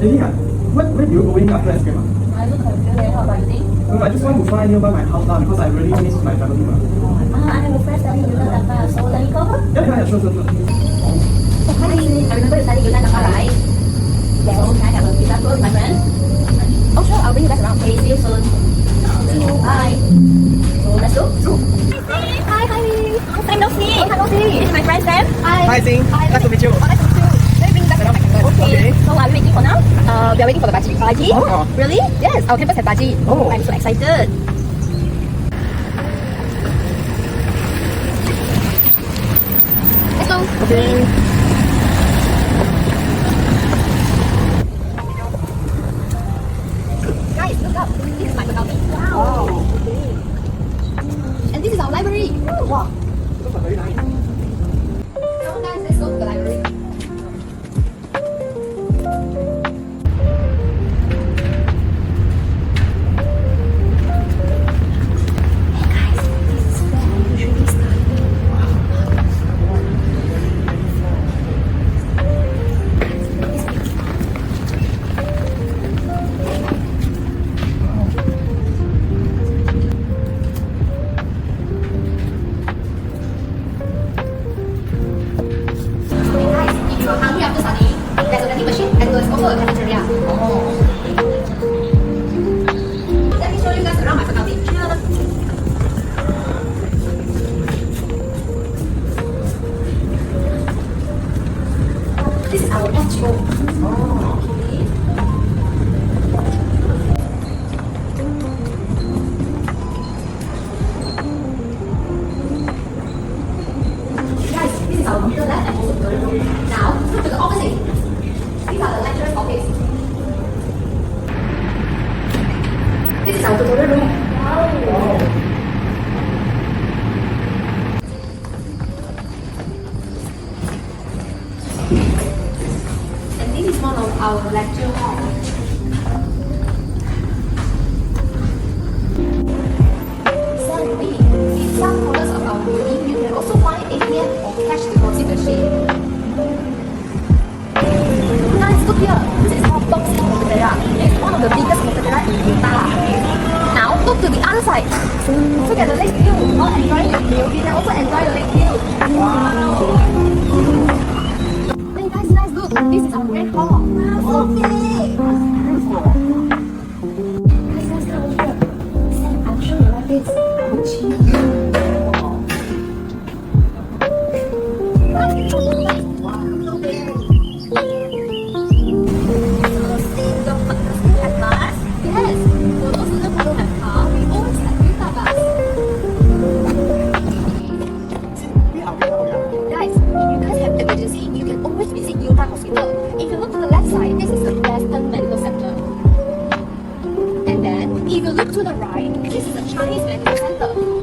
Lily, where do you going after escape? I look confused. How about you think? No, I just want to fly nearby my house now because I really miss my family. I have a friend studying Yuan, so let me call her. Yeah, sure. Hi, I remember you studying Yuan, right? So can I have a pizza tour with my friend? Oh sure, I'll bring you guys around. Okay, see you soon. See you. Bye. So let's go. Hi. Long time no see. This is my friend Sam. Hi, Sing. Nice to meet you. Nice to meet you. Let me bring you guys around my campus. Okay. So what are we waiting for now? We are waiting for the buggy. Buggy? Oh. Really? Yes, our campus has buggy. Oh. I'm so excited. Let's go. Okay. Guys, look up. This is my faculty. Wow. Okay. And this is our library. Wow. Those are very nice. So guys, let's go to the library. Hey guys, this is where I usually study. Hey guys, if you are hungry after studying, there's a vending machine and there's also a cafeteria. Let me show you guys around my faculty. This is our lunch room. Okay. Guys, this is our computer lab and also tutorial room. Now, look to the opposite. These are the lecturer's office. This is our tutorial room. Wow. And this is one of our lecture hall. Sadly, in some corners of our building, you can also find ATM or cash deposit machine. Guys, look here. This is our box cafeteria. It's one of the biggest cafeteria in UTAR. Now, look to the other side. Look at the lake view. While enjoying the view, you can also enjoy the lake view. Wow. Hey guys, look. This is our grand hall. Wow, so big. Guys, look over here. Sam, I'm sure you like this. If you look to the left side, this is the Western Medical Center. And then, if you look to the right, this is the Chinese Medical Center.